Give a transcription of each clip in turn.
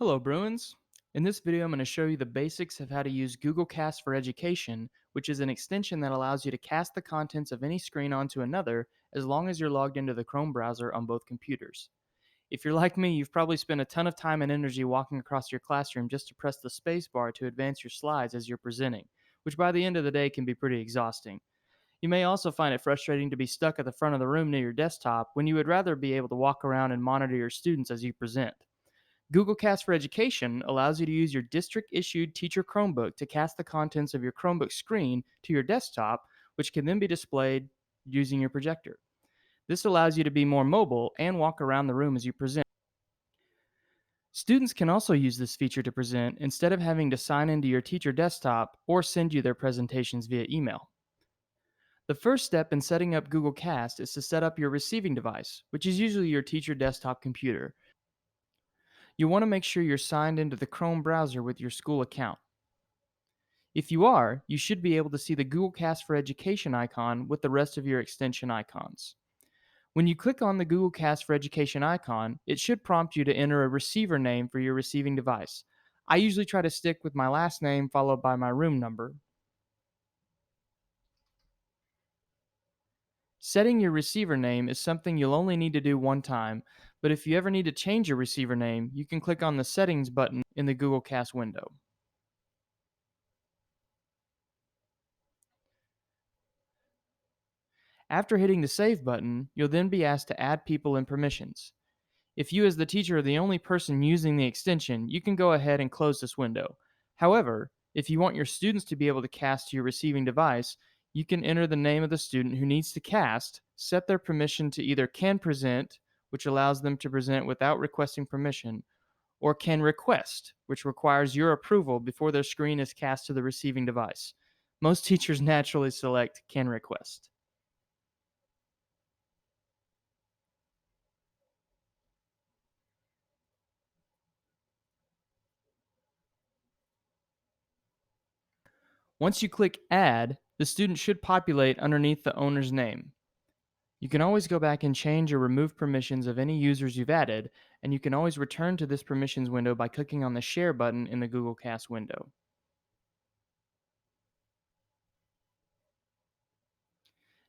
Hello, Bruins. In this video, I'm going to show you the basics of how to use Google Cast for Education, which is an extension that allows you to cast the contents of any screen onto another as long as you're logged into the Chrome browser on both computers. If you're like me, you've probably spent a ton of time and energy walking across your classroom just to press the space bar to advance your slides as you're presenting, which by the end of the day can be pretty exhausting. You may also find it frustrating to be stuck at the front of the room near your desktop when you would rather be able to walk around and monitor your students as you present. Google Cast for Education allows you to use your district issued teacher Chromebook to cast the contents of your Chromebook screen to your desktop, which can then be displayed using your projector. This allows you to be more mobile and walk around the room as you present. Students can also use this feature to present instead of having to sign into your teacher desktop or send you their presentations via email. The first step in setting up Google Cast is to set up your receiving device, which is usually your teacher desktop computer. You want to make sure you're signed into the Chrome browser with your school account. If you are, you should be able to see the Google Cast for Education icon with the rest of your extension icons. When you click on the Google Cast for Education icon, it should prompt you to enter a receiver name for your receiving device. I usually try to stick with my last name followed by my room number. Setting your receiver name is something you'll only need to do one time, but if you ever need to change your receiver name, you can click on the Settings button in the Google Cast window. After hitting the Save button, you'll then be asked to add people and permissions. If you as the teacher are the only person using the extension, you can go ahead and close this window. However, if you want your students to be able to cast to your receiving device, you can enter the name of the student who needs to cast, set their permission to either can present, which allows them to present without requesting permission, or can request, which requires your approval before their screen is cast to the receiving device. Most teachers naturally select can request. Once you click Add, the student should populate underneath the owner's name. You can always go back and change or remove permissions of any users you've added, and you can always return to this permissions window by clicking on the Share button in the Google Cast window.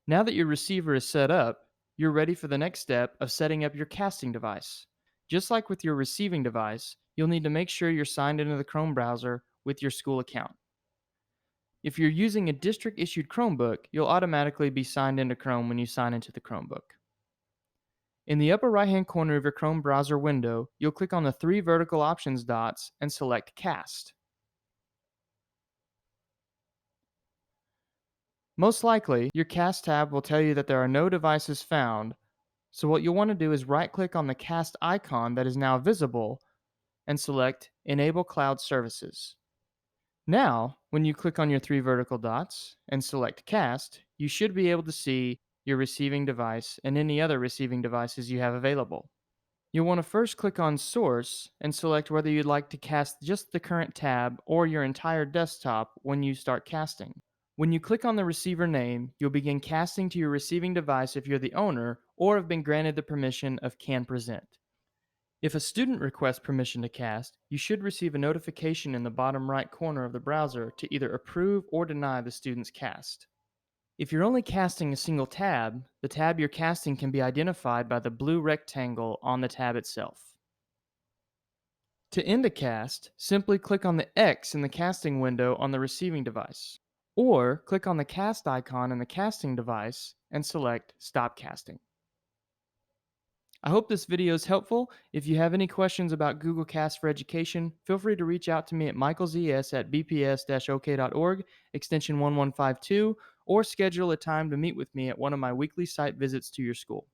Now that your receiver is set up, you're ready for the next step of setting up your casting device. Just like with your receiving device, you'll need to make sure you're signed into the Chrome browser with your school account. If you're using a district issued Chromebook, you'll automatically be signed into Chrome when you sign into the Chromebook. In the upper right hand corner of your Chrome browser window, you'll click on the three vertical options dots and select Cast. Most likely, your Cast tab will tell you that there are no devices found, so what you'll want to do is right click on the Cast icon that is now visible and select Enable Cloud Services. Now, when you click on your three vertical dots and select Cast, you should be able to see your receiving device and any other receiving devices you have available. You'll want to first click on Source and select whether you'd like to cast just the current tab or your entire desktop when you start casting. When you click on the receiver name, you'll begin casting to your receiving device if you're the owner or have been granted the permission of Can Present. If a student requests permission to cast, you should receive a notification in the bottom right corner of the browser to either approve or deny the student's cast. If you're only casting a single tab, the tab you're casting can be identified by the blue rectangle on the tab itself. To end a cast, simply click on the X in the casting window on the receiving device, or click on the cast icon in the casting device and select Stop Casting. I hope this video is helpful. If you have any questions about Google Cast for Education, feel free to reach out to me at michaelzs@bps-ok.org, extension 1152, or schedule a time to meet with me at one of my weekly site visits to your school.